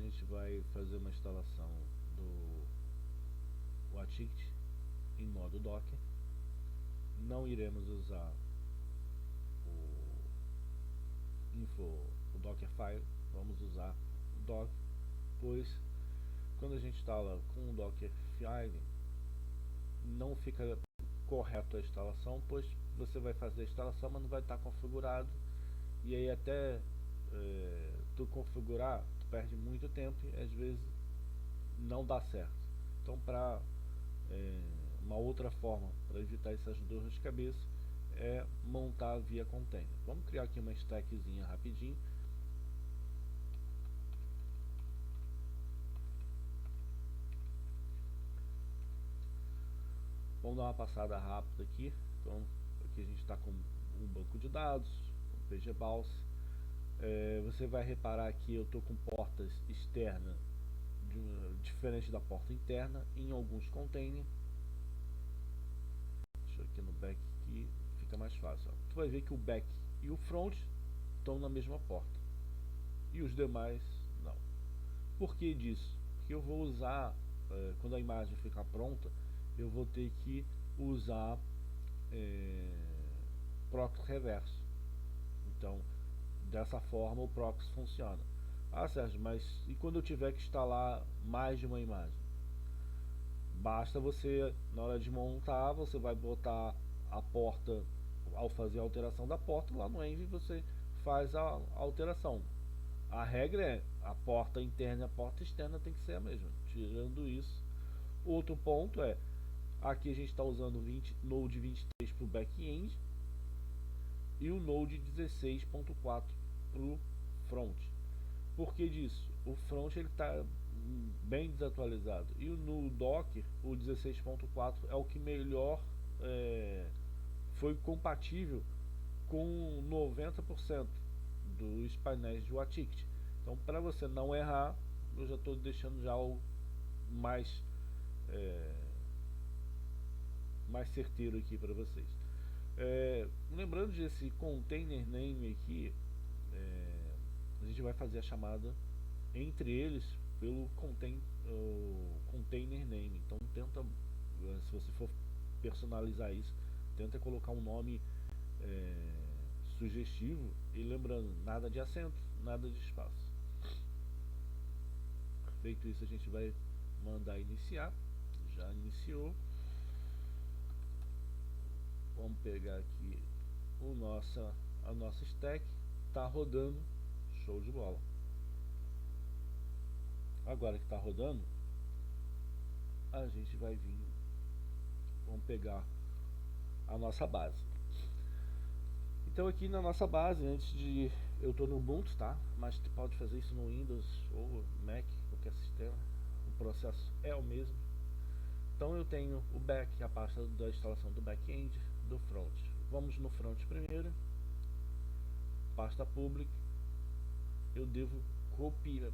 gente vai fazer uma instalação do WATICT em modo Docker. Não iremos usar o Dockerfile, vamos usar o Docker, pois quando a gente instala com o Dockerfile não fica correto a instalação, pois você vai fazer a instalação, mas não vai estar configurado, e aí até tu configurar, tu perde muito tempo e às vezes não dá certo. Então, para uma outra forma para evitar essas dores de cabeça é montar via container. Vamos criar aqui uma stackzinha rapidinho. Vamos dar uma passada rápida aqui. Então, aqui a gente está com um banco de dados, um PGBoss. Você vai reparar que eu estou com portas externas diferente da porta interna em alguns containers. Deixa eu aqui no back que fica mais fácil. Ó. Tu vai ver que o back e o front estão na mesma porta e os demais não. Por que disso? Porque eu vou usar, quando a imagem ficar pronta, eu vou ter que usar proxy reverso. Então, dessa forma o proxy funciona. Ah, Sérgio, mas e quando eu tiver que instalar mais de uma imagem? Basta você, na hora de montar, você vai botar a porta, ao fazer a alteração da porta, lá no Envy você faz a alteração. A regra é a porta interna e a porta externa tem que ser a mesma. Tirando isso, outro ponto é, aqui a gente está usando o Node 23 para o back-end e o Node 16.4 para o front. Por que disso? O front ele está bem desatualizado e no Docker o 16.4 é o que melhor foi compatível com 90% dos painéis de WATICT. Então, para você não errar, eu já estou deixando já o mais mais certeiro aqui para vocês. Lembrando desse container name aqui, a gente vai fazer a chamada entre eles pelo container name. Então tenta, se você for personalizar isso, tenta colocar um nome sugestivo e lembrando, nada de acento, nada de espaço. Feito isso, a gente vai mandar iniciar. Já iniciou. Vamos pegar aqui a nossa stack. Está rodando, show de bola. Agora que está rodando, a gente vai vir, vamos pegar a nossa base. Então aqui na nossa base, eu estou no Ubuntu, tá? Mas tu pode fazer isso no Windows ou Mac, qualquer sistema, o processo é o mesmo. Então eu tenho o back, a pasta da instalação do back-end, do front. Vamos no front primeiro, pasta public. Eu devo copiar,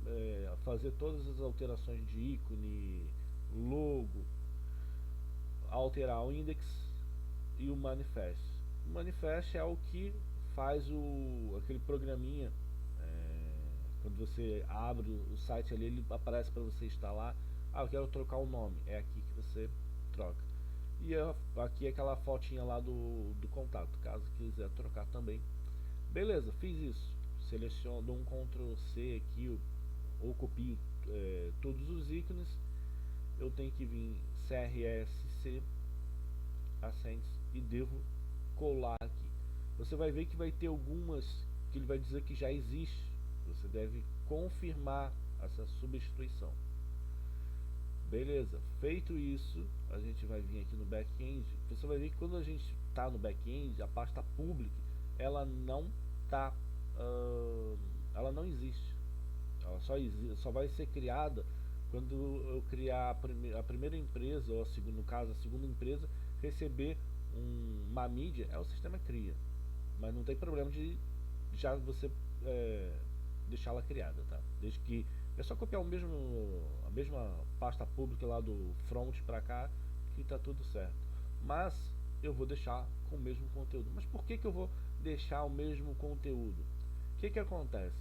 fazer todas as alterações de ícone, logo, alterar o index e o manifest. O manifest é o que faz aquele programinha, quando você abre o site ali, ele aparece para você instalar. Ah, eu quero trocar o nome, é aqui que você troca. E aqui é aquela fotinha lá do contato, caso quiser trocar também. Beleza, fiz isso. Seleciono, dou um Ctrl C aqui, ou copio todos os ícones. Eu tenho que vir CRSC Accents e devo colar aqui. Você vai ver que vai ter algumas que ele vai dizer que já existe. Você deve confirmar essa substituição. Beleza, feito isso, a gente vai vir aqui no back-end. Você vai ver que quando a gente está no back-end, a pasta public ela não tá, ela não existe. Ela só vai ser criada quando eu criar a primeira empresa, ou no caso a segunda empresa, receber uma mídia, o sistema cria. Mas não tem problema de já você deixá-la criada, tá? Desde que é só copiar a mesma pasta pública lá do front para cá que tá tudo certo. Mas eu vou deixar com o mesmo conteúdo. Mas por que eu vou deixar o mesmo conteúdo? O que acontece?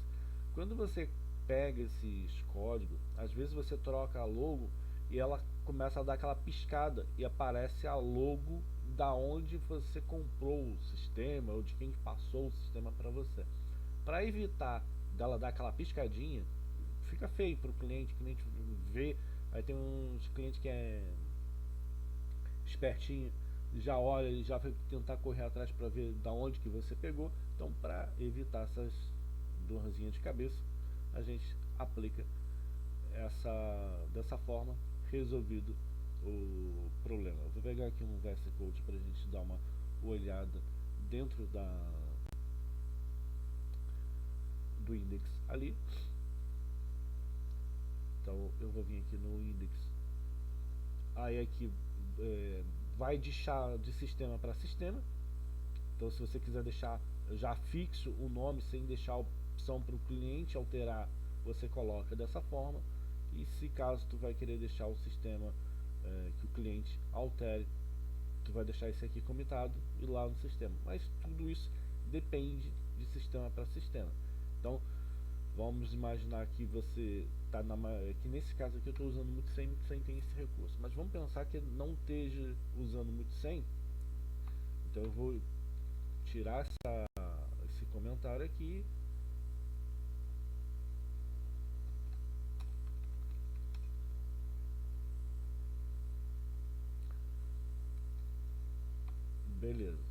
Quando você pega esses códigos, às vezes você troca a logo e ela começa a dar aquela piscada e aparece a logo da onde você comprou o sistema ou de quem passou o sistema para você. Para evitar dela dar aquela piscadinha, fica feio para o cliente vê. Aí tem uns clientes que é espertinho, já olha e já vai tentar correr atrás para ver da onde que você pegou. Então, para evitar essas dorzinhas de cabeça, a gente aplica dessa forma, resolvido o problema. Eu vou pegar aqui um VS Code para a gente dar uma olhada dentro do index ali. Então eu vou vir aqui no index, aí aqui vai de sistema para sistema. Então se você quiser deixar já fixo o nome sem deixar a opção para o cliente alterar, você coloca dessa forma. E se caso tu vai querer deixar o sistema que o cliente altere, tu vai deixar esse aqui comitado e lá no sistema. Mas tudo isso depende de sistema para sistema. Então vamos imaginar que você está que nesse caso aqui eu estou usando muito sem tem esse recurso, mas vamos pensar que não esteja usando muito sem. Então eu vou tirar esse comentário aqui. Beleza.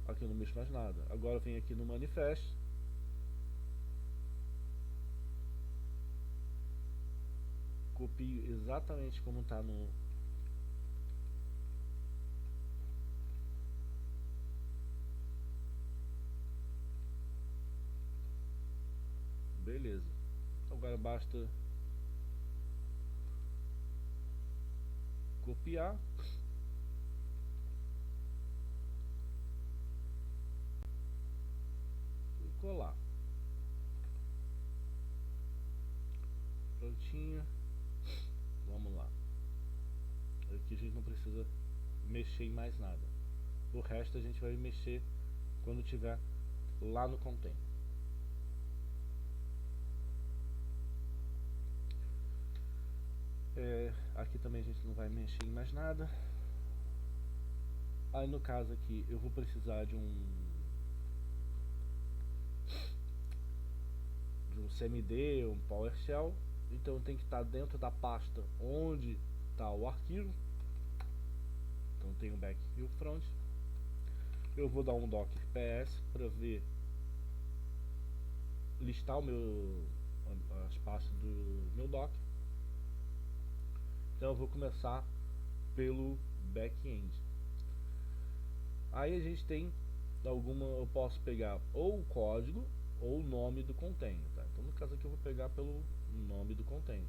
Aqui eu não mexo mais nada. Agora eu venho aqui no manifest. Copio exatamente como está no... Beleza. Agora basta copiar. E colar. Prontinho. Vamos lá. Aqui a gente não precisa mexer em mais nada. O resto a gente vai mexer quando tiver lá no container. Aqui também a gente não vai mexer em mais nada. Aí no caso aqui eu vou precisar de um CMD, um PowerShell. Então tem que estar dentro da pasta onde está o arquivo. Então tem o back e o front. Eu vou dar um docker ps para ver, listar as pastas do meu docker. Então eu vou começar pelo back-end. Aí a gente tem eu posso pegar ou o código ou o nome do container, tá? Então no caso aqui eu vou pegar pelo nome do container.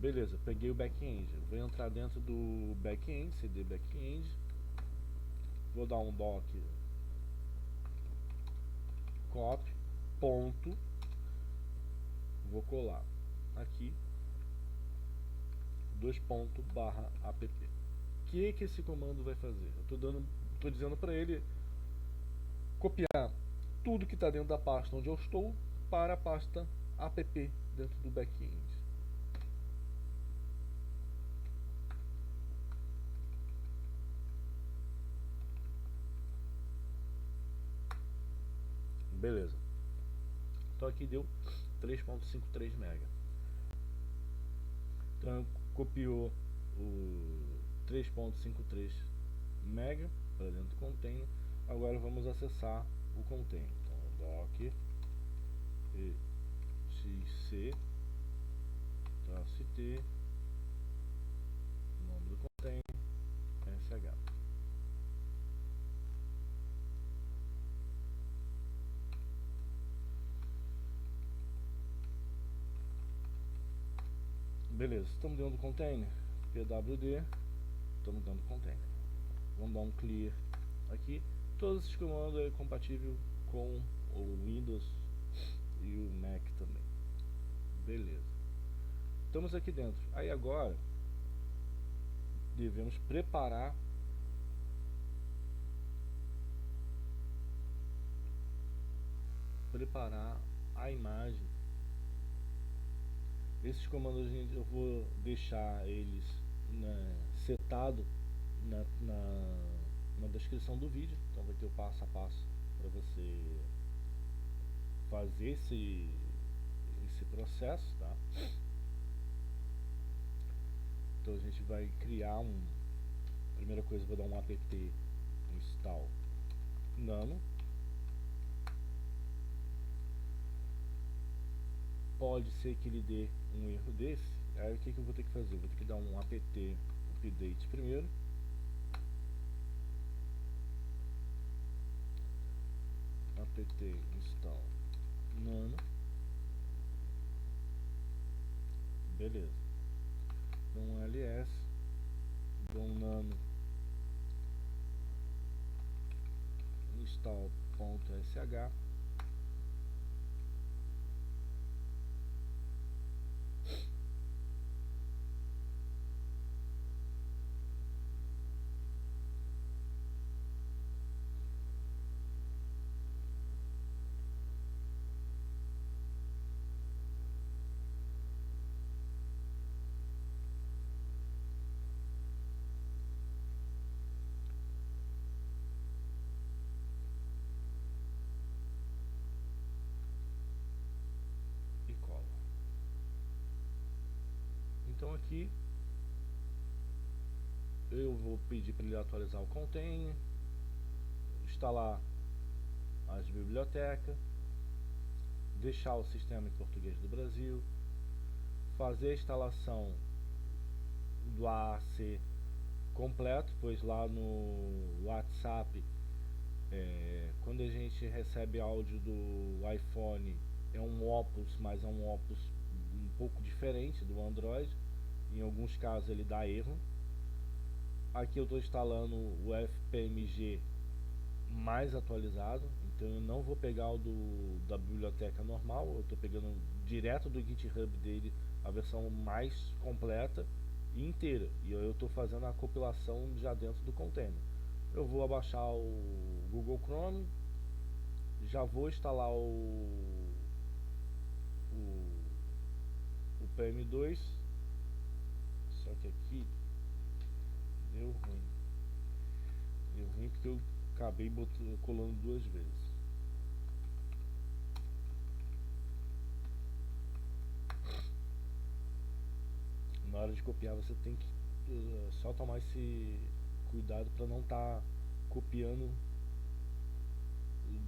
Beleza, peguei o back-end. Vou entrar dentro do back-end, cd back-end. Vou dar um docker copy ponto, vou colar aqui 2.app. O que esse comando vai fazer? Eu tô dizendo para ele copiar tudo que está dentro da pasta onde eu estou para a pasta app dentro do back-end. Beleza. Então aqui deu 3.53 MB. Então copiou o 3.53 MB para dentro do container. Agora vamos acessar o container. Então docker xc -t, nome do container sh. Beleza, estamos dentro do container, pwd, estamos dentro do container. Vamos dar um clear aqui. Todos esses comandos é compatível com o Windows e o Mac também. Beleza, estamos aqui dentro. Aí agora devemos preparar preparar a imagem. Esses comandos eu vou deixar eles, né, setado na descrição do vídeo, então vai ter o passo a passo para você fazer esse processo, tá? Então a gente vai criar primeira coisa, eu vou dar um apt install nano. Pode ser que ele dê um erro desse. Aí o que eu vou ter que fazer? Eu vou ter que dar um apt update primeiro. Apt install nano. Beleza. Dou um ls, dou um nano install.sh. E cola. Então aqui eu vou pedir para ele atualizar o container, instalar as bibliotecas, deixar o sistema em português do Brasil, fazer a instalação do AAC completo, pois lá no WhatsApp, quando a gente recebe áudio do iPhone, é um Opus, mas é um Opus um pouco diferente do Android. Em alguns casos ele dá erro. Aqui eu estou instalando o FPMG mais atualizado, então eu não vou pegar o da biblioteca normal, eu estou pegando direto do GitHub dele a versão mais completa e inteira, e eu estou fazendo a compilação já dentro do container. Eu vou abaixar o Google Chrome, já vou instalar o PM2, só que aqui deu ruim porque eu acabei colando duas vezes. Na hora de copiar você tem que só tomar esse cuidado para não estar copiando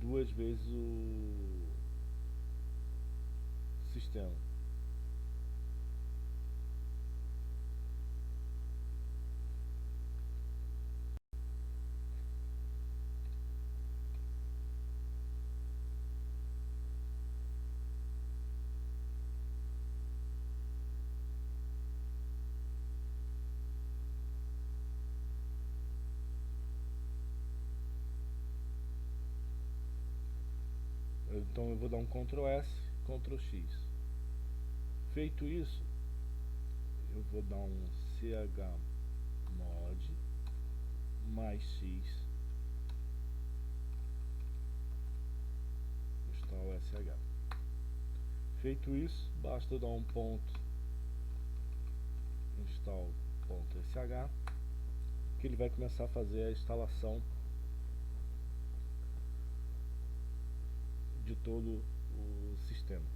duas vezes o sistema. Então eu vou dar um Ctrl S, Ctrl X. Feito isso, eu vou dar um chmod mais X install sh. Feito isso, basta dar um ponto install.sh que ele vai começar a fazer a instalação de todo o sistema.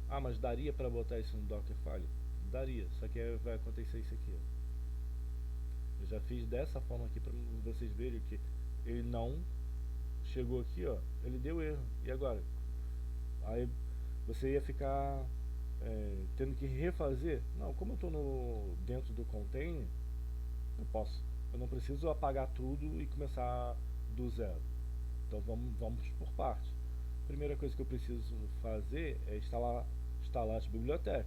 Ah, mas daria para botar isso no Dockerfile? Daria, só que vai acontecer isso aqui, ó. Eu já fiz dessa forma aqui para vocês verem que ele não chegou aqui, ó, ele deu erro. E agora? Aí você ia ficar tendo que refazer. Não, como eu estou dentro do container, eu não preciso apagar tudo e começar do zero. Então vamos por parte. Primeira coisa que eu preciso fazer é instalar as bibliotecas.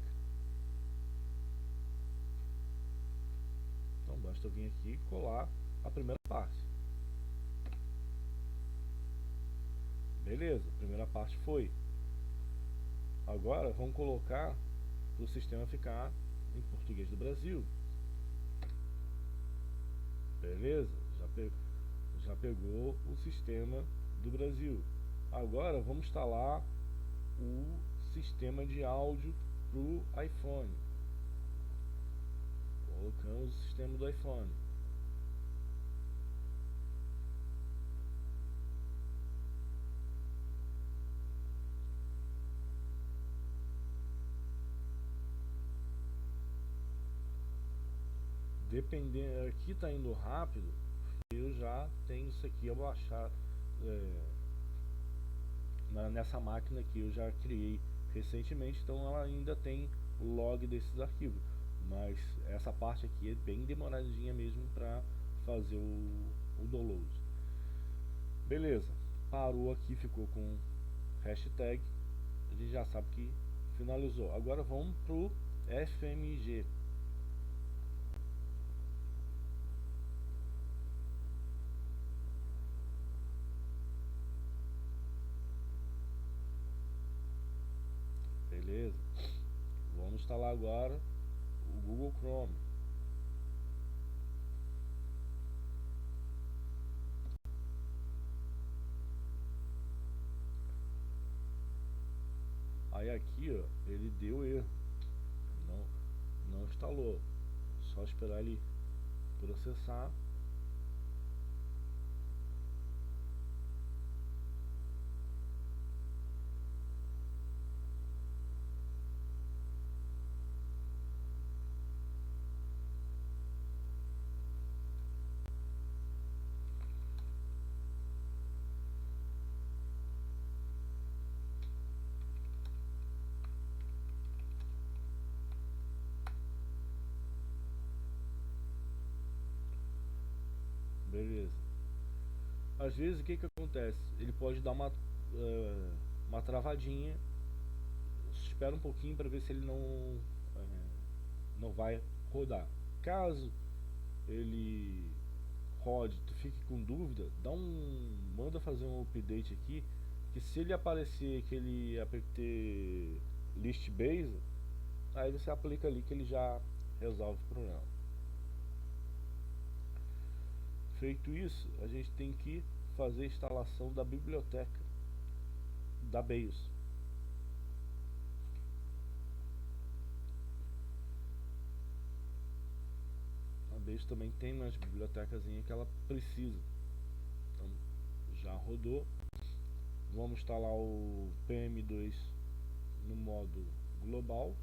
Então basta eu vir aqui e colar a primeira parte. Beleza, a primeira parte foi. Agora vamos colocar para o sistema ficar em português do Brasil. Beleza, já pegou o sistema do Brasil. Agora vamos instalar o sistema de áudio pro iPhone. Colocamos o sistema do iPhone. Dependendo, aqui tá indo rápido, eu já tenho isso aqui abaixado nessa máquina que eu já criei recentemente, então ela ainda tem o log desses arquivos, mas essa parte aqui é bem demoradinha mesmo para fazer o download. Beleza, parou aqui, ficou com hashtag, a gente já sabe que finalizou. Agora vamos pro FMG. Beleza, vamos instalar agora o Google Chrome. Aí aqui, ó, ele deu erro, não instalou. Só esperar ele processar. Beleza. Às vezes o que acontece? Ele pode dar uma travadinha. Espera um pouquinho para ver se ele não vai rodar. Caso ele rode, tu fique com dúvida, manda fazer um update aqui, que se ele aparecer que ele apertei list base, aí você aplica ali que ele já resolve o problema. Feito isso, a gente tem que fazer a instalação da biblioteca da BIOS. A BIOS também tem umas bibliotecas que ela precisa. Então, já rodou. Vamos instalar o PM2 no modo global.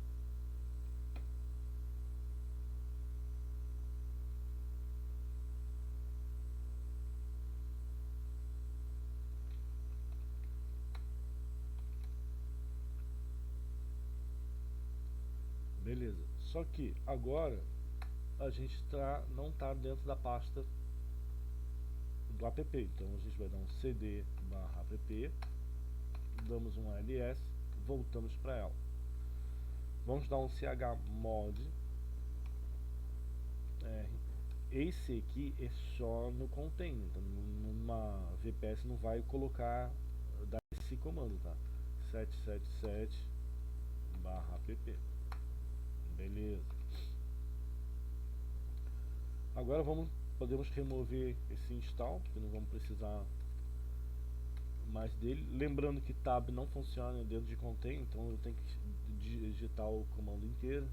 Beleza. Só que agora a gente não está dentro da pasta do app. Então a gente vai dar um cd/app, damos um ls, voltamos para ela. Vamos dar um chmod. Esse aqui é só no container, então numa VPS não vai colocar, dar esse comando, tá? 777/app. Beleza. Agora podemos remover esse install, porque não vamos precisar mais dele. Lembrando que tab não funciona dentro de container, então eu tenho que digitar o comando inteiro.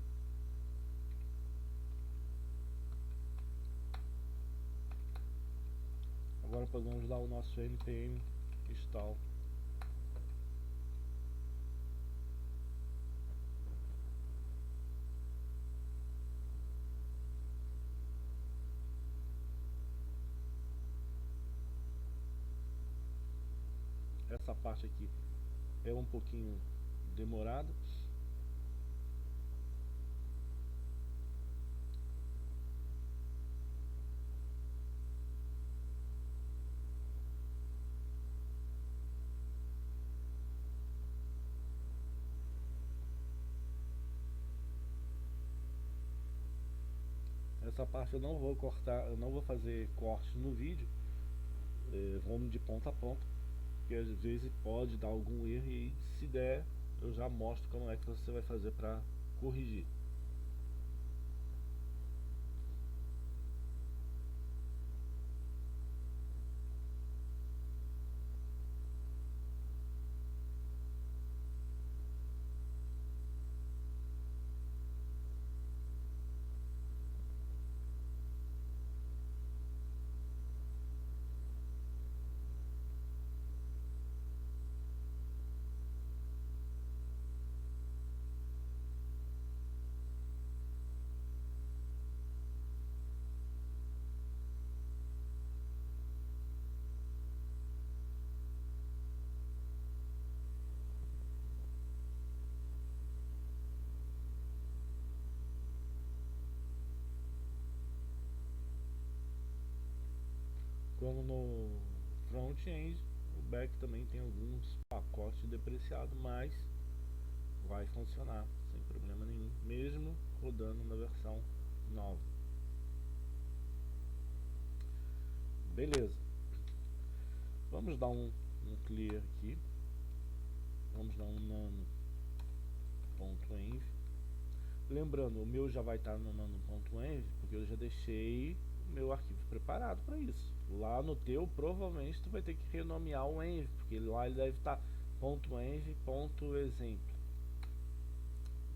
Agora podemos dar o nosso npm install. Essa parte aqui é um pouquinho demorada. Essa parte eu não vou cortar, eu não vou fazer corte no vídeo. Vamos de ponta a ponta, porque às vezes pode dar algum erro e se der eu já mostro como é que você vai fazer para corrigir. como no front-end, o back também tem alguns pacotes depreciados, mas vai funcionar sem problema nenhum, mesmo rodando na versão nova. Beleza, vamos dar um clear aqui, vamos dar um nano.env. Lembrando, o meu já vai estar no nano.env porque eu já deixei o meu arquivo preparado para isso. Lá no teu, provavelmente tu vai ter que renomear o env, porque lá ele deve estar .env.exemplo.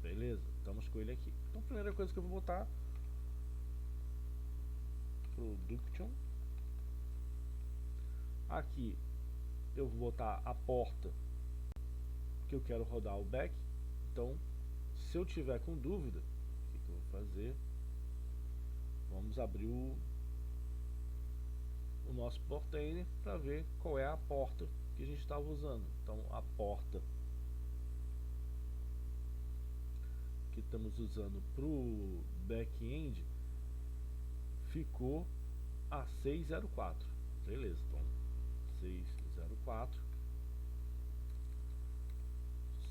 Beleza, estamos com ele aqui. Então a primeira coisa que eu vou botar, production. Aqui eu vou botar a porta que eu quero rodar o back. Então, se eu tiver com dúvida, o que eu vou fazer? Vamos abrir o nosso portainer para ver qual é a porta que a gente estava usando. Então, a porta que estamos usando para o back-end ficou a 604. Beleza, então 604,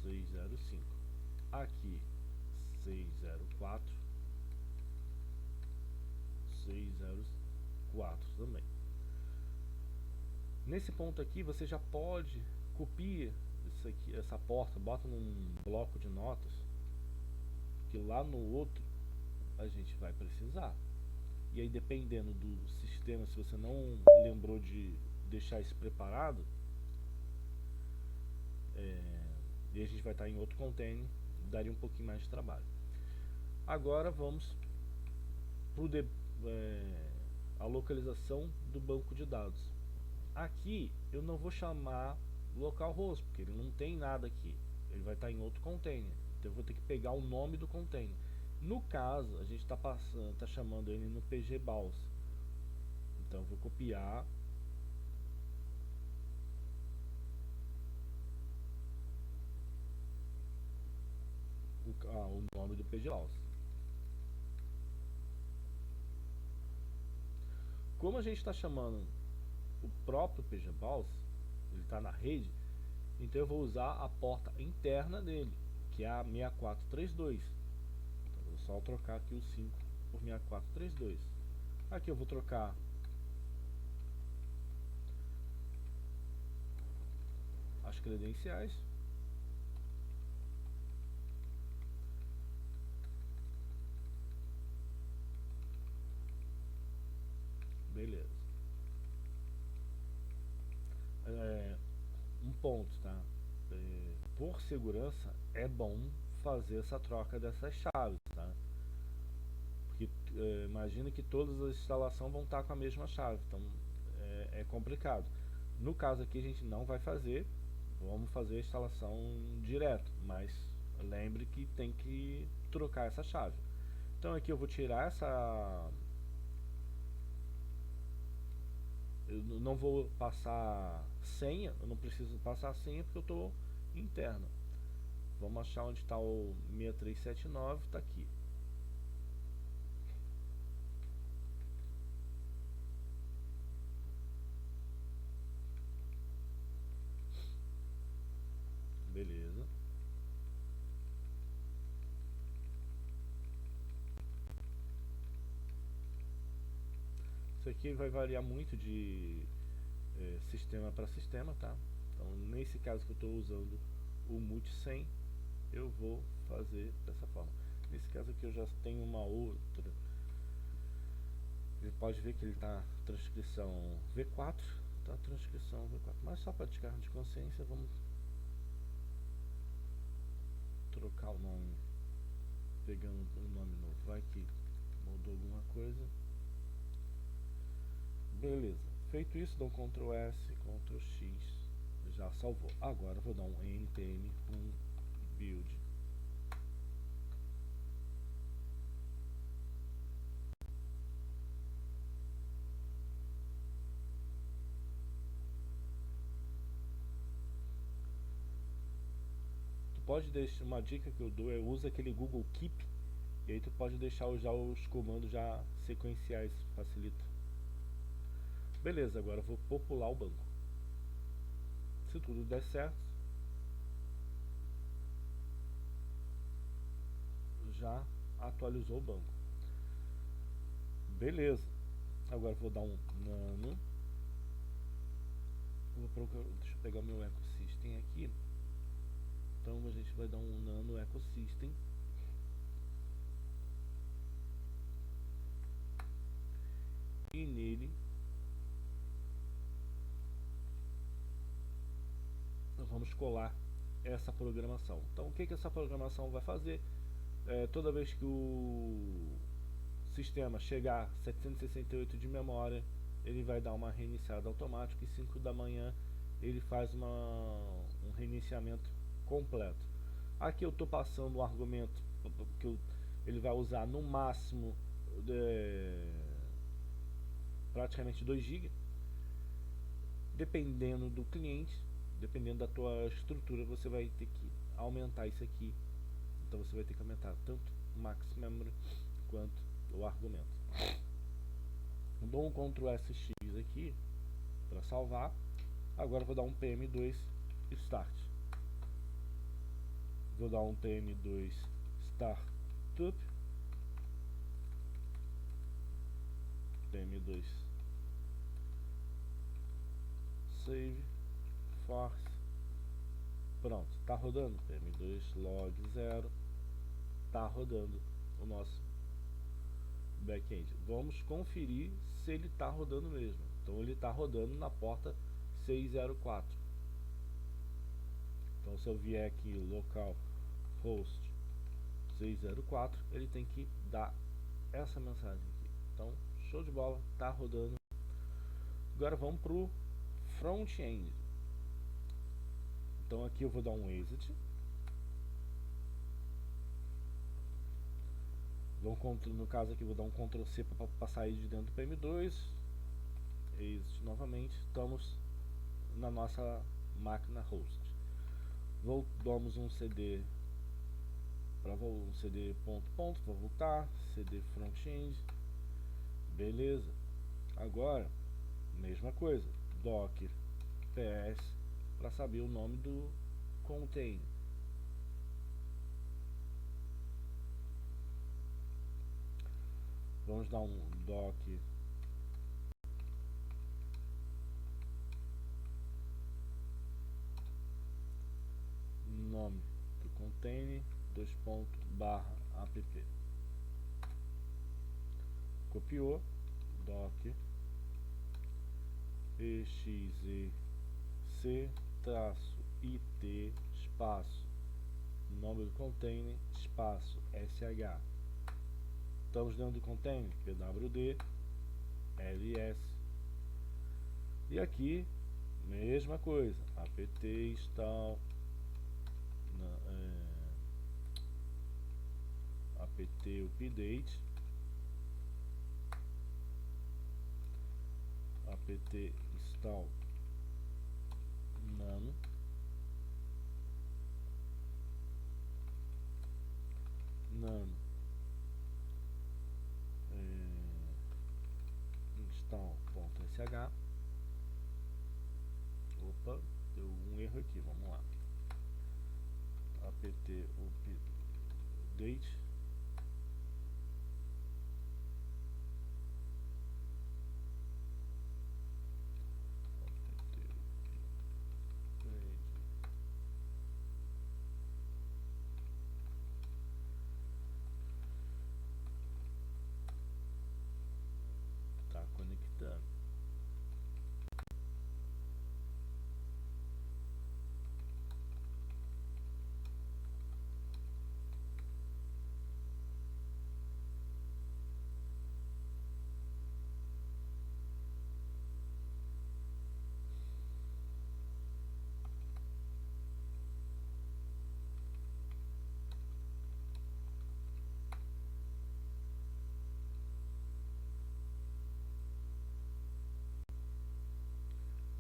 605. Aqui 604, 604 também. Nesse ponto aqui você já pode copiar isso aqui, essa porta, bota num bloco de notas, que lá no outro a gente vai precisar. E aí, dependendo do sistema, se você não lembrou de deixar isso preparado, e a gente vai estar em outro container, daria um pouquinho mais de trabalho. Agora vamos para a localização do banco de dados. Aqui eu não vou chamar localhost, porque ele não tem nada aqui, ele vai estar em outro container, então eu vou ter que pegar o nome do container. No caso, a gente está chamando ele no pgbaus, então eu vou copiar o nome do pgbaus. Como a gente está chamando o próprio pgbaus, ele está na rede, então eu vou usar a porta interna dele, que é a 6432. Então eu vou só trocar aqui o 5 por 6432. Aqui eu vou trocar as credenciais. Beleza. Um ponto, tá? Por segurança é bom fazer essa troca dessas chaves, tá? Porque imagina que todas as instalações vão estar com a mesma chave, então é complicado. No caso aqui a gente não vai fazer, vamos fazer a instalação direto, mas lembre que tem que trocar essa chave. Então aqui eu vou tirar essa, eu não vou passar senha, eu não preciso passar senha porque eu estou interno. Vamos achar onde está o 6379, está aqui. Beleza. Isso aqui vai variar muito de sistema para sistema, tá? Então nesse caso que eu estou usando o multi-100, eu vou fazer dessa forma. Nesse caso aqui eu já tenho uma outra. Ele pode ver que ele está transcrição V4, tá? Transcrição V4. Mas só para descarga de consciência, vamos trocar o nome, pegando um nome novo. Vai que mudou alguma coisa. Beleza. Feito isso, dou um Ctrl S, Ctrl X, já salvou. Agora vou dar um npm build. Tu pode deixar, uma dica que eu dou é usa aquele Google Keep, e aí tu pode deixar já os comandos já sequenciais, facilita. Beleza, agora eu vou popular o banco. Se tudo der certo, já atualizou o banco. Beleza. Agora eu vou dar um nano. Deixa eu pegar o meu ecosystem aqui. Então a gente vai dar um nano ecosystem. E nele nós vamos colar essa programação. Então o que essa programação vai fazer? Toda vez que o sistema chegar a 768 de memória, ele vai dar uma reiniciada automática e 5 da manhã ele faz um reiniciamento completo. Aqui eu estou passando o argumento que ele vai usar no máximo praticamente 2 GB. Dependendo do cliente, dependendo da tua estrutura, você vai ter que aumentar isso aqui. Então você vai ter que aumentar tanto o max memory quanto o argumento. Eu dou um Ctrl SX aqui para salvar. Agora eu vou dar um PM2 start. Vou dar um PM2 startup. PM2 save force. Pronto, tá rodando. PM2 log 0. Tá rodando o nosso back-end. Vamos conferir se ele está rodando mesmo. Então ele está rodando na porta 604. Então se eu vier aqui local host 604, ele tem que dar essa mensagem aqui. Então show de bola, está rodando. Agora vamos para o front-end. Então aqui eu vou dar um exit. No caso aqui, vou dar um Ctrl C para sair de dentro do PM2. Exit novamente. Estamos na nossa máquina host. Damos um CD para um CD ponto para voltar. CD front-end. Beleza. Agora, mesma coisa. Docker ps para saber o nome do container. Vamos dar um docker nome do container /app. Copiou, docker exec -it espaço nome do container espaço sh. Estamos dentro do container pwd ls. E aqui mesma coisa, apt install apt update apt install nano install.sh. Opa, deu um erro aqui, vamos lá. Apt update tá conectando.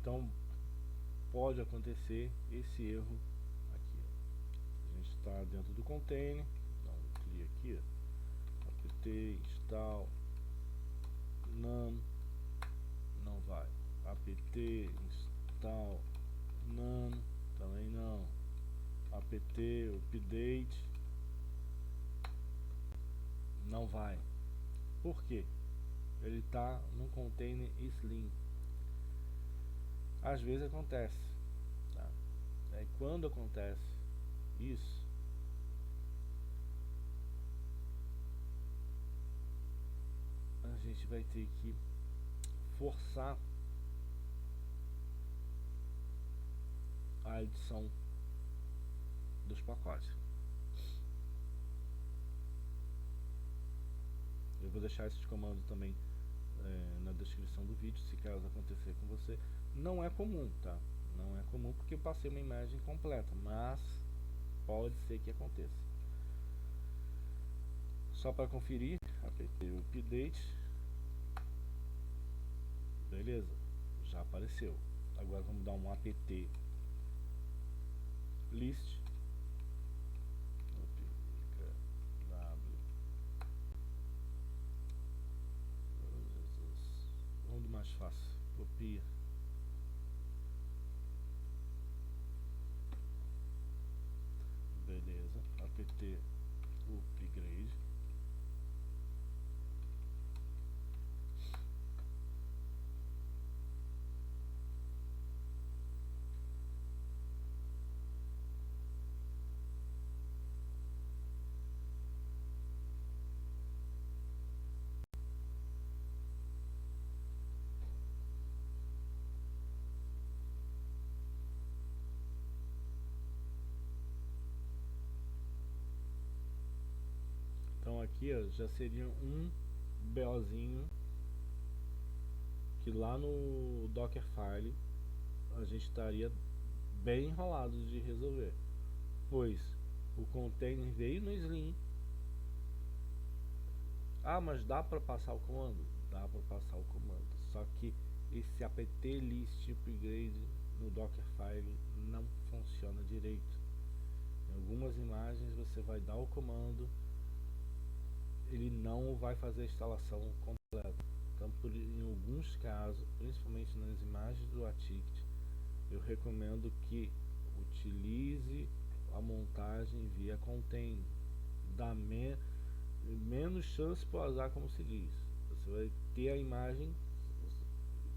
Então pode acontecer esse erro aqui. A gente está dentro do container, dá um clique aqui, apt install nano, não vai. apt install none, também não. Apt update, não vai. Por quê? Ele está no container slim. Às vezes acontece, tá? Aí quando acontece isso, a gente vai ter que forçar a edição dos pacotes. Eu vou deixar esses comandos também na descrição do vídeo, se caso acontecer com você. Não é comum, tá? Não é comum porque eu passei uma imagem completa, mas pode ser que aconteça. Só para conferir, apt update, beleza, já apareceu. Agora vamos dar um apt list, vamos do mais fácil, copia, beleza, apt upgrade, então aqui ó, já seria um BOzinho que lá no Dockerfile a gente estaria bem enrolado de resolver, pois o container veio no Slim. Ah, mas dá para passar o comando? Dá para passar o comando, só que esse apt list upgrade no Dockerfile não funciona direito. Em algumas imagens você vai dar o comando, ele não vai fazer a instalação completa. Então, em alguns casos, principalmente nas imagens do ATicket, eu recomendo que utilize a montagem via container. Dá menos chance para o azar, como se diz. Você vai ter a imagem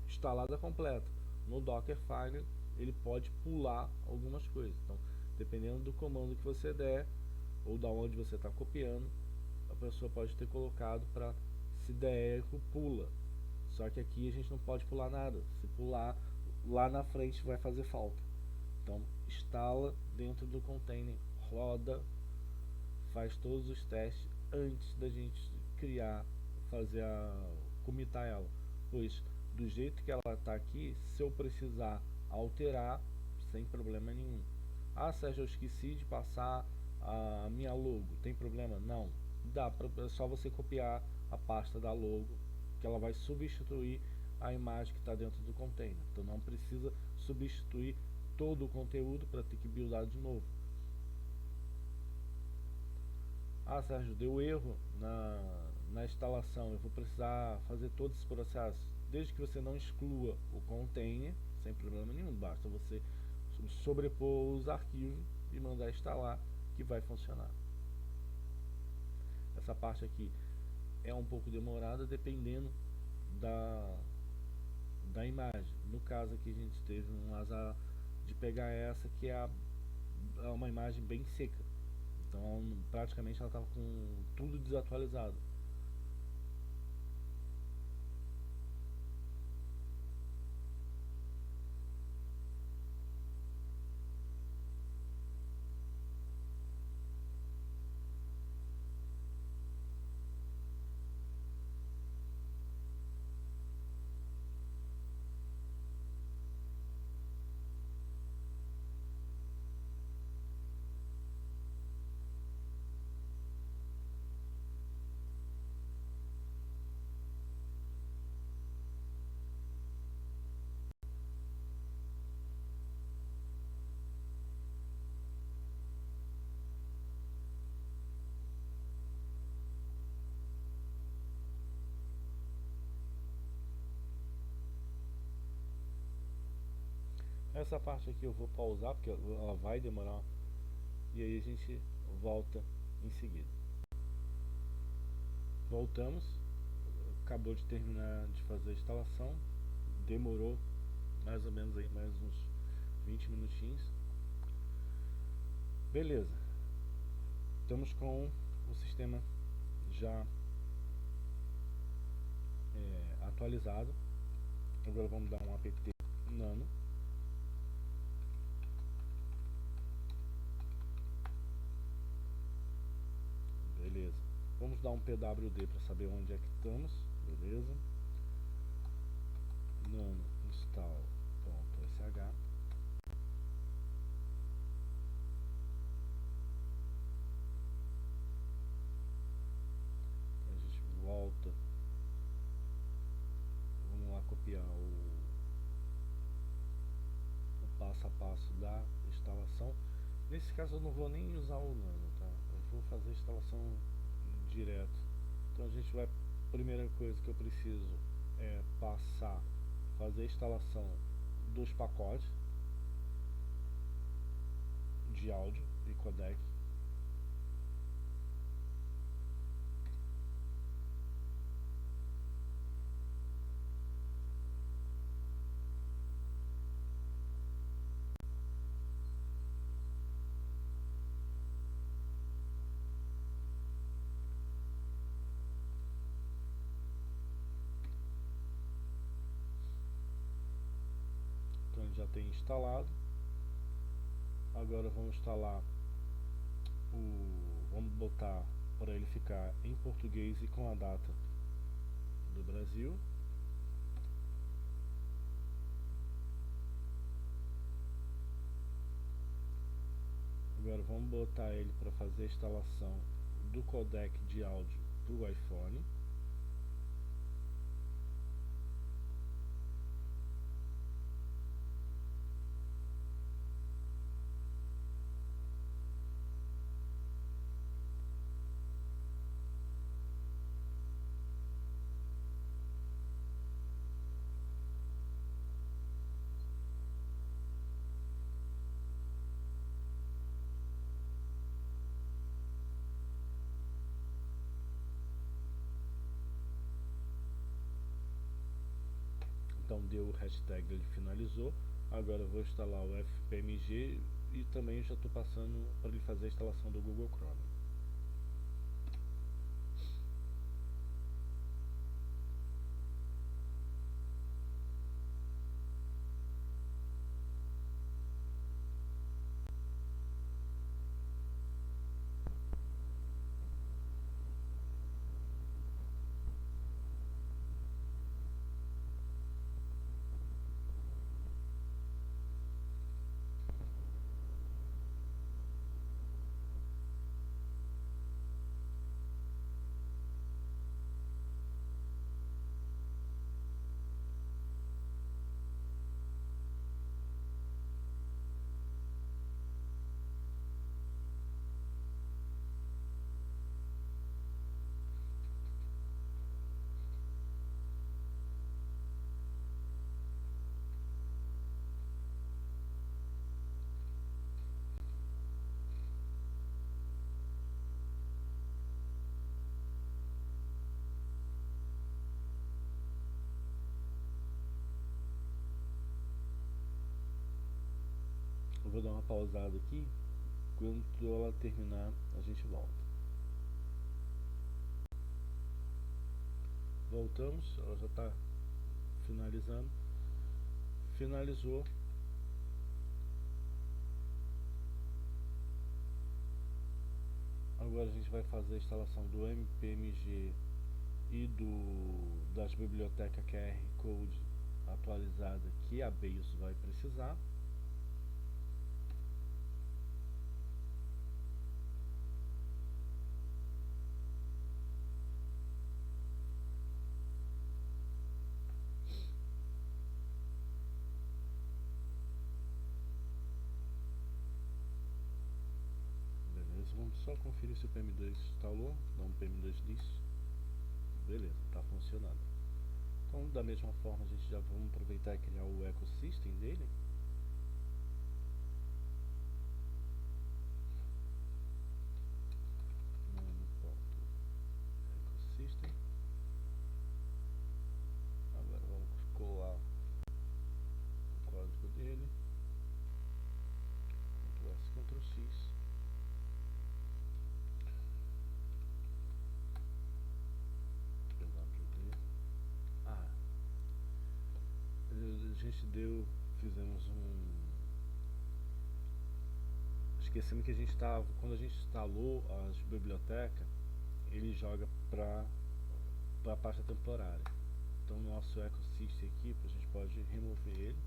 instalada completa. No Dockerfile ele pode pular algumas coisas. Então, dependendo do comando que você der ou da onde você está copiando, a pessoa pode ter colocado para se der eco, pula. Só que aqui a gente não pode pular nada. Se pular, lá na frente vai fazer falta. Então, instala dentro do container, roda, faz todos os testes antes da gente criar, comitar ela. Pois, do jeito que ela está aqui, se eu precisar alterar, sem problema nenhum. Ah, Sérgio, eu esqueci de passar a minha logo, tem problema? Não. É só você copiar a pasta da logo, que ela vai substituir a imagem que está dentro do container. Então não precisa substituir todo o conteúdo para ter que buildar de novo. Ah, Sérgio, deu erro na instalação, eu vou precisar fazer todo esse processo. Desde que você não exclua o container, sem problema nenhum, basta você sobrepor os arquivos e mandar instalar, que vai funcionar. Essa parte aqui é um pouco demorada, dependendo da imagem. No caso aqui a gente teve um azar de pegar essa que é uma imagem bem seca. Então praticamente ela estava com tudo desatualizado. Essa parte aqui eu vou pausar porque ela vai demorar, e aí a gente volta em seguida. Voltamos, acabou de terminar de fazer a instalação, demorou mais ou menos aí mais uns 20 minutinhos. Beleza, estamos com o sistema já atualizado. Agora vamos dar um apt nano. Beleza, vamos dar um pwd para saber onde é que estamos. Beleza, nano install.sh. A gente volta, vamos lá copiar o passo a passo da instalação. Nesse caso eu não vou nem usar o nano, tá? Eu vou fazer a instalação direto. Então a gente vai, primeira coisa que eu preciso é fazer a instalação dos pacotes de áudio e codec. Então ele já tem instalado. Agora vamos instalar vamos botar para ele ficar em português e com a data do Brasil. Agora vamos botar ele para fazer a instalação do codec de áudio do iPhone. Então deu o hashtag, ele finalizou. Agora eu vou instalar o FPMG e também já estou passando para ele fazer a instalação do Google Chrome. Eu vou dar uma pausada aqui. Quando ela terminar, a gente volta. Voltamos, ela já está finalizando. Finalizou. Agora a gente vai fazer a instalação do MPMG e das bibliotecas QR Code atualizada que a BIOS vai precisar. Beleza, vamos só conferir se o PM2 instalou, dá um PM2 list. Beleza, está funcionando. Então da mesma forma a gente já vamos aproveitar e criar o ecosystem dele. gente fizemos esquecendo que a gente quando a gente instalou as bibliotecas, ele joga para a pasta temporária. Então o nosso ecosystem aqui, a gente pode remover ele.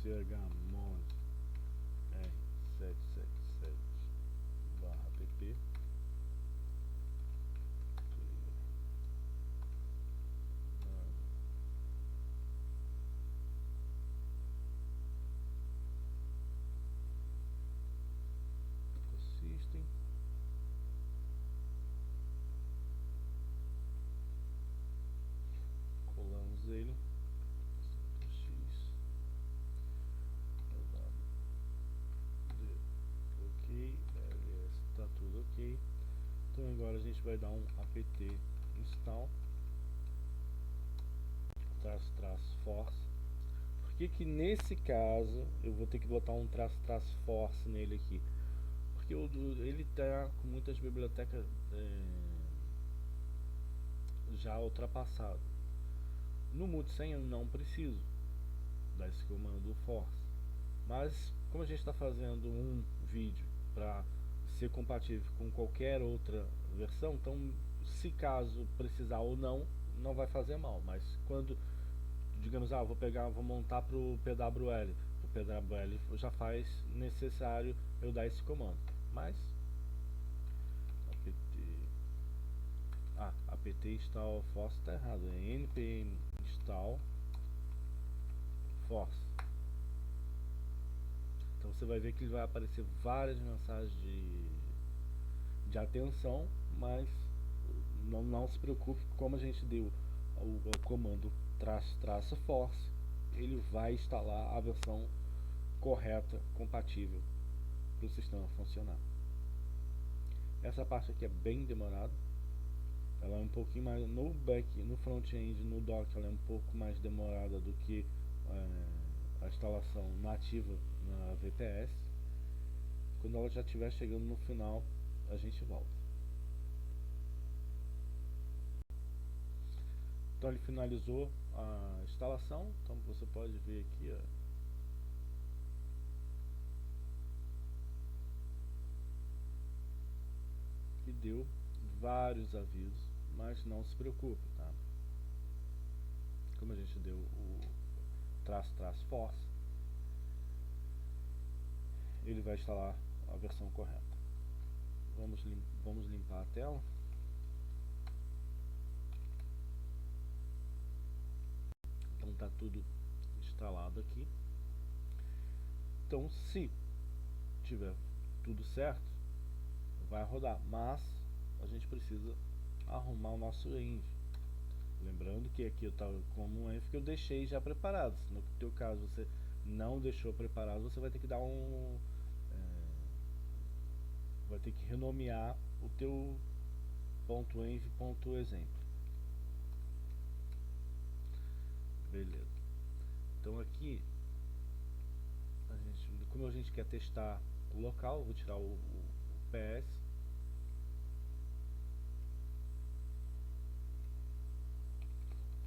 cd/app chmod r777/app ecosystem. Colamos ele, Ctrl+X, ok, ls, tá tudo ok. Então agora a gente vai dar um apt install --force. Por que nesse caso eu vou ter que botar um --force nele aqui? Porque ele está com muitas bibliotecas já ultrapassado. No multisenha não preciso dar esse comando force, mas como a gente está fazendo um vídeo para ser compatível com qualquer outra versão, então se caso precisar ou não vai fazer mal. Mas quando, digamos, vou montar para o PWL, já faz necessário eu dar esse comando. Mas apt install force está errado, é npm install force. Então você vai ver que vai aparecer várias mensagens de atenção, mas não se preocupe, como a gente deu o comando --force, ele vai instalar a versão correta, compatível para o sistema funcionar. Essa parte aqui é bem demorada, ela é um pouquinho mais no front-end, no dock, ela é um pouco mais demorada do que a instalação nativa na VPS. Quando ela já estiver chegando no final, a gente volta. Então ele finalizou a instalação, então você pode ver aqui, que deu vários avisos, mas não se preocupe, tá? Como a gente deu o --force, ele vai instalar a versão correta. Vamos limpar a tela. Então tá tudo instalado aqui. Então se tiver tudo certo, vai rodar, mas a gente precisa arrumar o nosso env. Lembrando que aqui eu estava como um env que eu deixei já preparado. Se no teu caso você não deixou preparado, você vai ter que dar vai ter que renomear o teu .env.exemplo. Beleza. Então aqui como a gente quer testar o local, vou tirar o PS,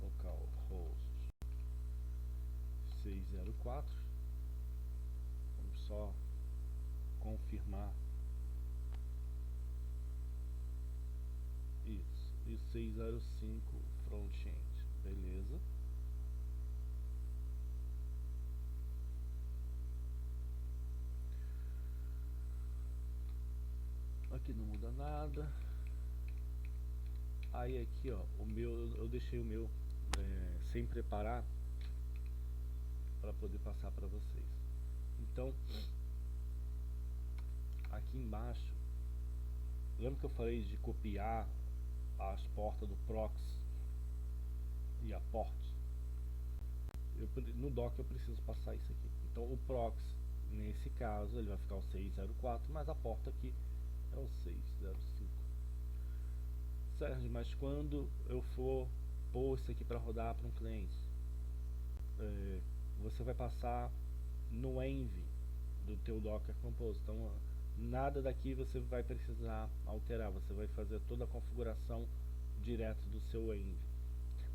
localhost 604. Vamos só confirmar isso, e 605 front-end, beleza. Aqui não muda nada. Aí aqui o meu, eu deixei o meu sem preparar para poder passar para vocês. Então aqui embaixo, lembra que eu falei de copiar as portas do proxy e a port? No dock eu preciso passar isso aqui. Então o proxy, nesse caso, ele vai ficar o 604, mas a porta aqui é o 605. Sérgio, mas quando eu for pôr isso aqui para rodar para um cliente, você vai passar no env do teu Docker Compose. Então nada daqui você vai precisar alterar, você vai fazer toda a configuração direto do seu env.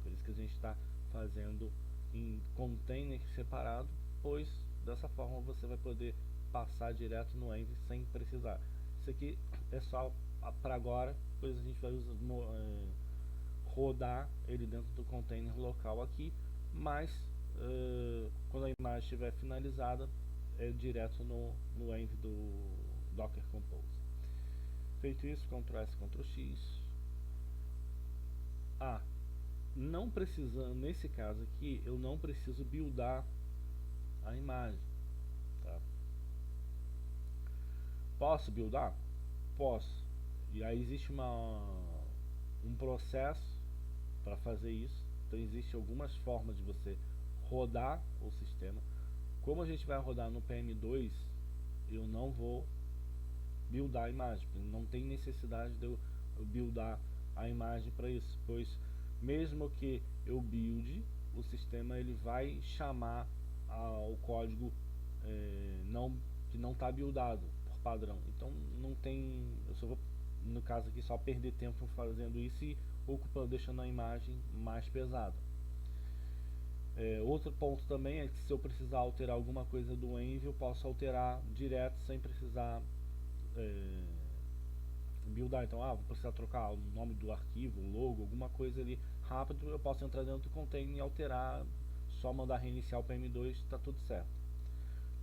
Por isso que a gente está fazendo em container separado, pois dessa forma você vai poder passar direto no env sem precisar. Isso aqui é só para agora, pois a gente vai rodar ele dentro do container local aqui, mas quando a imagem estiver finalizada, é direto no env do Docker Compose. Feito isso, Ctrl S, Ctrl X. Não precisando, nesse caso aqui, eu não preciso buildar a imagem, tá? Posso buildar? Posso. E aí existe um processo para fazer isso. Então existe algumas formas de você rodar o sistema. Como a gente vai rodar no PM2, eu não vou buildar a imagem, não tem necessidade de eu buildar a imagem para isso, pois mesmo que eu build, o sistema ele vai chamar o código que não está buildado por padrão. Então não tem, eu só vou, no caso aqui, só perder tempo fazendo isso e deixando a imagem mais pesada. Outro ponto também é que se eu precisar alterar alguma coisa do env, eu posso alterar direto sem precisar buildar. Então, vou precisar trocar o nome do arquivo, o logo, alguma coisa ali rápido, eu posso entrar dentro do container e alterar, só mandar reiniciar o PM2, está tudo certo.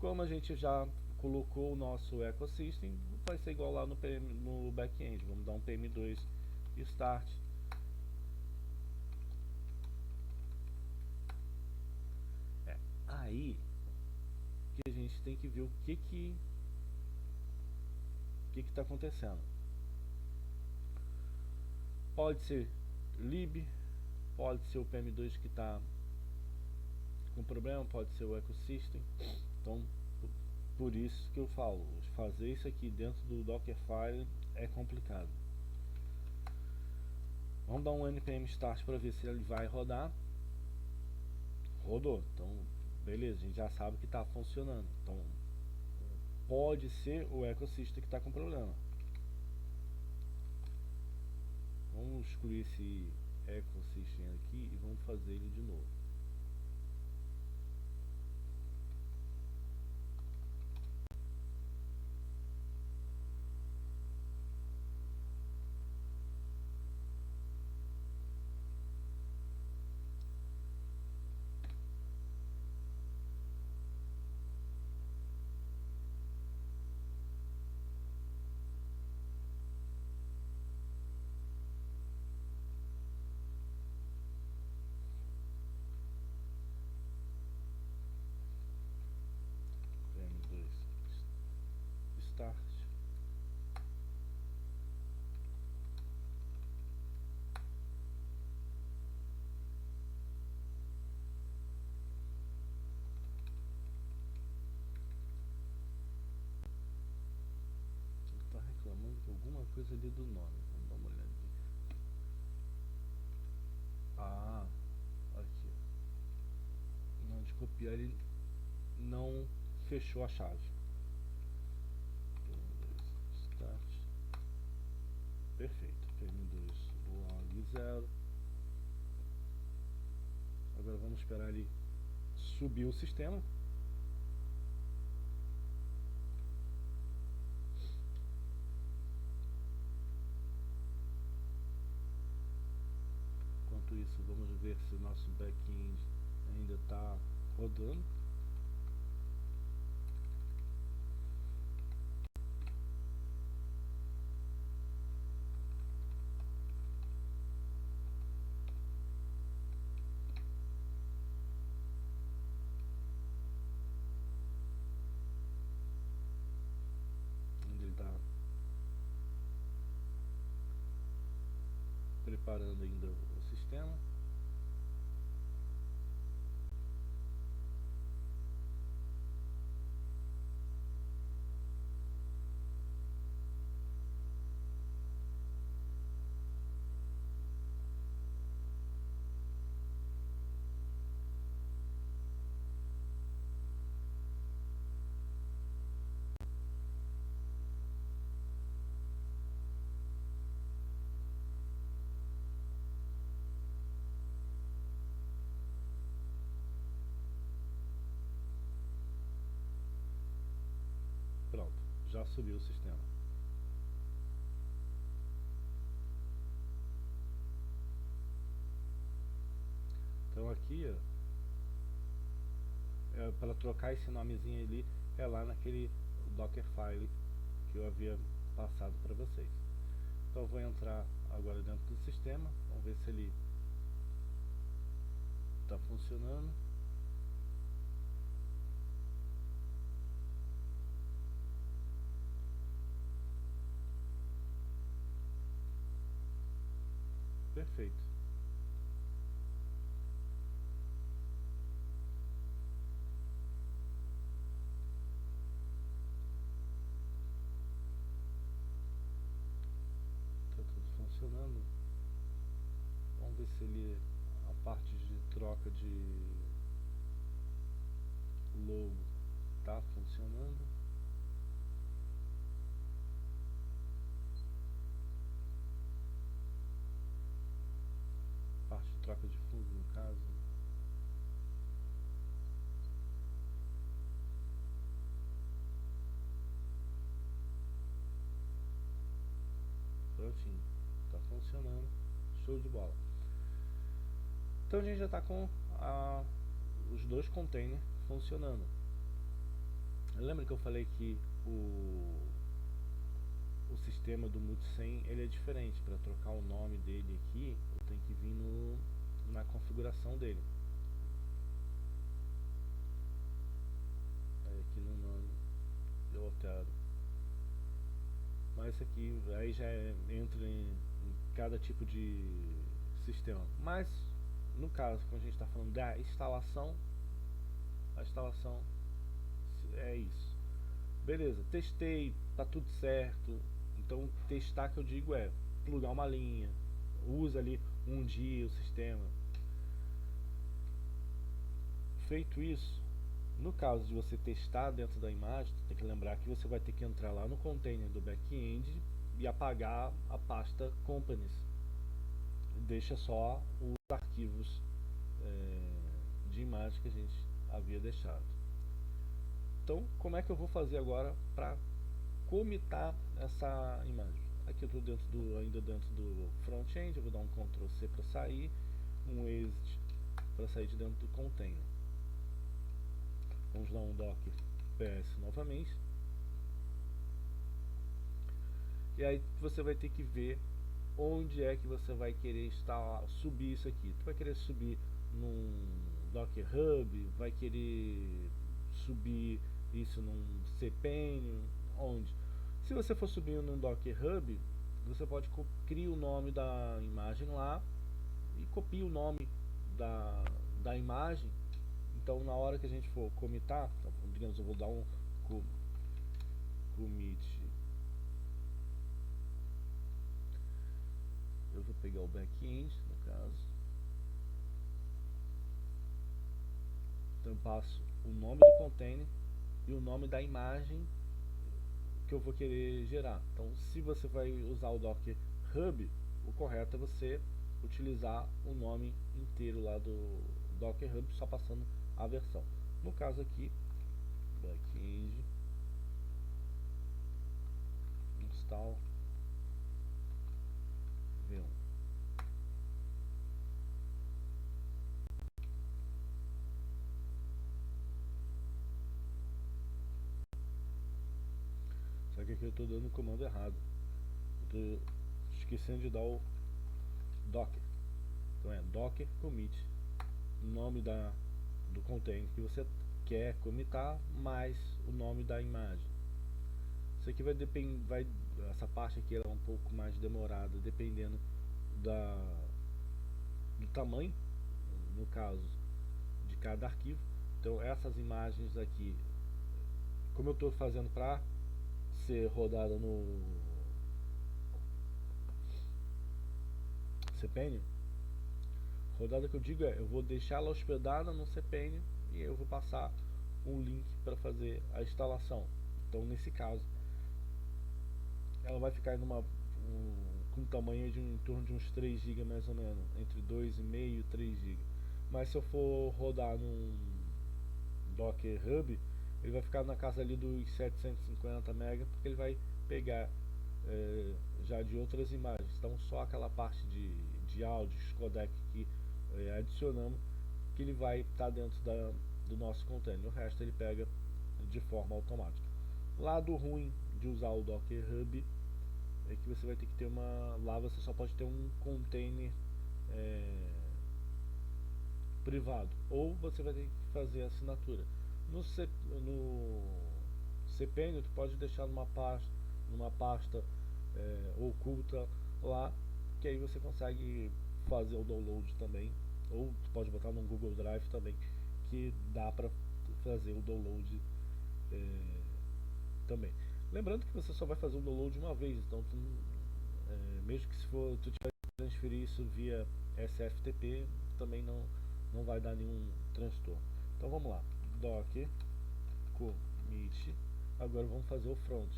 Como a gente já colocou o nosso ecosystem, vai ser igual lá no back-end. Vamos dar um PM2 start. Aí que a gente tem que ver o que está acontecendo. Pode ser lib, pode ser o PM2 que está com problema, pode ser o ecosystem. Então, por isso que eu falo, fazer isso aqui dentro do Dockerfile é complicado. Vamos dar um npm start para ver se ele vai rodar. Rodou, então beleza, a gente já sabe que está funcionando. Então pode ser o ecosystem que está com problema. Vamos excluir esse ecosystem aqui e vamos fazer ele de novo. Start. Ele está reclamando de alguma coisa ali do nome. Vamos dar uma olhadinha. Aqui. Na hora de copiar ele não fechou a chave. Start. Perfeito. PM2 log 0. Agora vamos esperar ele subir o sistema. Enquanto isso, vamos ver se o nosso back-end ainda está rodando. Onde ele está preparando ainda o sistema. para subir o sistema. Então aqui, para trocar esse nomezinho ali, é lá naquele Dockerfile que eu havia passado para vocês. Então eu vou entrar agora dentro do sistema, vamos ver se ele está funcionando. Perfeito. Está tudo funcionando. Vamos ver se ele, a parte de troca de logo está funcionando. Parte de troca de fundo, no caso. Prontinho, está funcionando, show de bola. Então a gente já está com os dois containers funcionando. Lembra que eu falei que o sistema do Multisim ele é diferente. Para trocar o nome dele aqui, eu tenho que vir na configuração dele. Aí aqui no nome eu altero. Mas isso aqui aí já entra em cada tipo de sistema. Mas no caso, quando a gente está falando da instalação, a instalação é isso. Beleza, testei, tá tudo certo. Então testar que eu digo é plugar uma linha, usa ali um dia o sistema. Feito isso, no caso de você testar dentro da imagem, tem que lembrar que você vai ter que entrar lá no container do back-end e apagar a pasta companies. Deixa só os arquivos de imagem que a gente havia deixado. Então, como é que eu vou fazer agora para comitar essa imagem? Aqui eu estou ainda dentro do front-end, eu vou dar um Ctrl C para sair, um exit para sair de dentro do container. Vamos dar um docker ps novamente. E aí você vai ter que ver onde é que você vai querer subir isso aqui. Tu vai querer subir num Docker Hub, vai querer subir isso num cPanel, onde? Se você for subir num Docker Hub, você pode criar o nome da imagem lá e copia o nome da imagem. Então na hora que a gente for commitar, então, digamos, eu vou dar um commit. Eu vou pegar o back-end, no caso. Então eu passo o nome do container e o nome da imagem que eu vou querer gerar. Então se você vai usar o Docker Hub, o correto é você utilizar o nome inteiro lá do Docker Hub, só passando a versão. No caso aqui, back-end install v1. Só que aqui eu estou dando o comando errado. Eu estou esquecendo de dar o docker. Então é docker commit, nome do container que você quer commitar, mais o nome da imagem. Isso aqui vai depender, essa parte aqui ela é um pouco mais demorada, dependendo do tamanho, no caso, de cada arquivo. Então essas imagens aqui, como eu estou fazendo para ser rodada no cPanel, rodada que eu digo eu vou deixar ela hospedada no cPanel e eu vou passar um link para fazer a instalação. Então nesse caso ela vai ficar com um tamanho de em torno de uns 3 GB mais ou menos, entre 2,5 e 3 GB. Mas se eu for rodar num Docker Hub, ele vai ficar na casa ali dos 750 MB, porque ele vai pegar já de outras imagens. Então só aquela parte de áudios, codec que adicionamos, que ele vai estar dentro do nosso container. O resto ele pega de forma automática. Lado ruim de usar o Docker Hub é que você vai ter que ter lá você só pode ter um container privado, ou você vai ter que fazer assinatura. No cPanel tu pode deixar numa pasta oculta lá, que aí você consegue fazer o download também, ou tu pode botar no Google Drive também, que dá para fazer o download também. Lembrando que você só vai fazer o download uma vez, então mesmo que se for tu tiver que transferir isso via SFTP, também não vai dar nenhum transtorno. Então vamos lá, docker commit. Agora vamos fazer o front.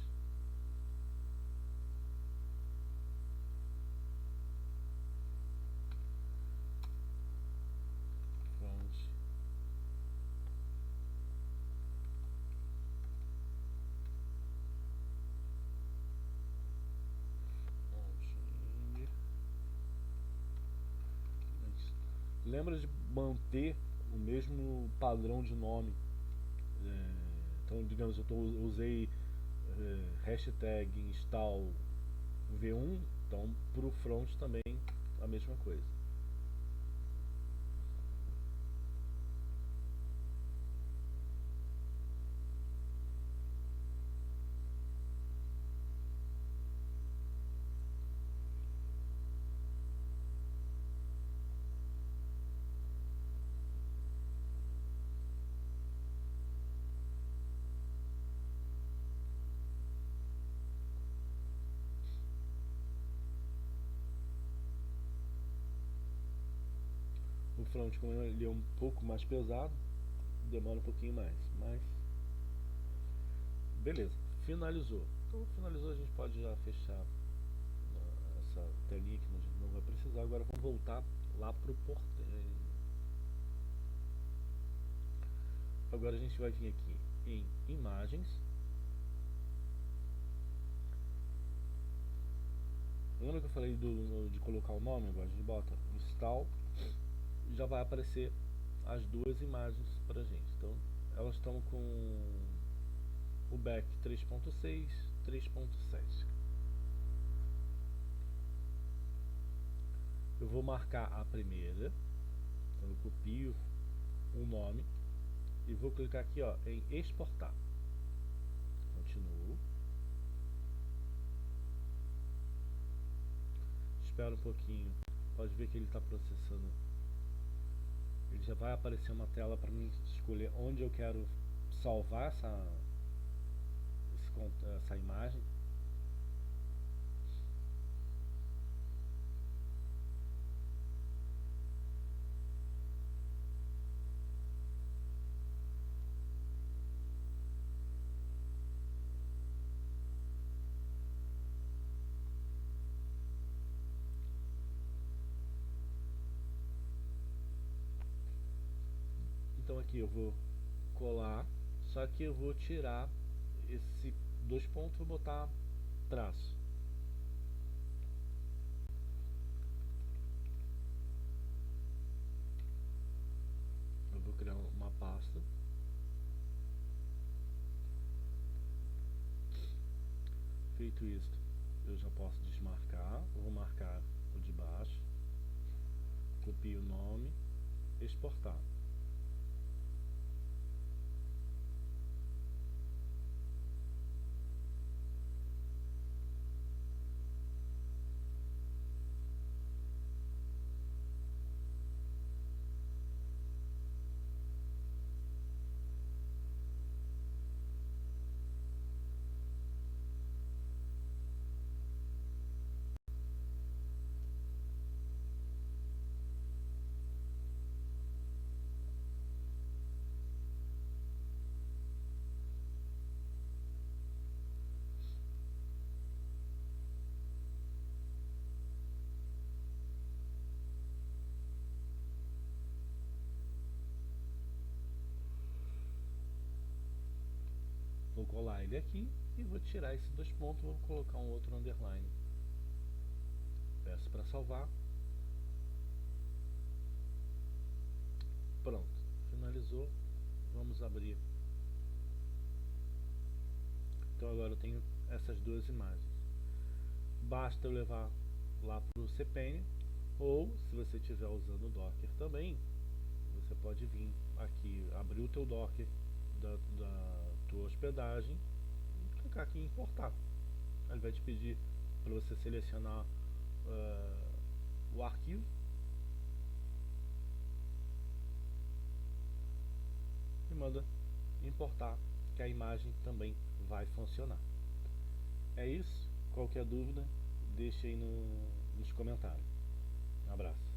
Lembra de manter o mesmo padrão de nome. Então, digamos, usei hashtag install v1, então para o front também a mesma coisa. O front, como ele é um pouco mais pesado, demora um pouquinho mais, mas beleza, finalizou. Então finalizou, a gente pode já fechar essa telinha que a gente não vai precisar. Agora vamos voltar lá pro portal. Agora a gente vai vir aqui em imagens. Lembra que eu falei de colocar o nome? Agora a gente bota install, já vai aparecer as duas imagens pra gente. Então elas estão com o back 3.6, 3.7. Eu vou marcar a primeira, então eu copio o nome e vou clicar aqui em exportar. Continuo. Espera um pouquinho, pode ver que ele está processando. Ele já vai aparecer uma tela para mim escolher onde eu quero salvar essa imagem. Então aqui eu vou colar, só que eu vou tirar esse dois pontos, vou botar traço. Eu vou criar uma pasta. Feito isso, eu já posso desmarcar. Vou marcar o de baixo, copio o nome, exportar. colar ele aqui e vou tirar esses dois pontos, vou colocar um outro underline. Peço para salvar. Pronto, finalizou. Vamos abrir. Então agora eu tenho essas duas imagens. Basta eu levar lá para o cPanel, ou se você estiver usando o Docker também, você pode vir aqui, abrir o teu Docker da tua hospedagem e clicar aqui em importar. Ele vai te pedir para você selecionar o arquivo e manda importar, que a imagem também vai funcionar. É isso. Qualquer dúvida, deixe aí nos comentários. Um abraço.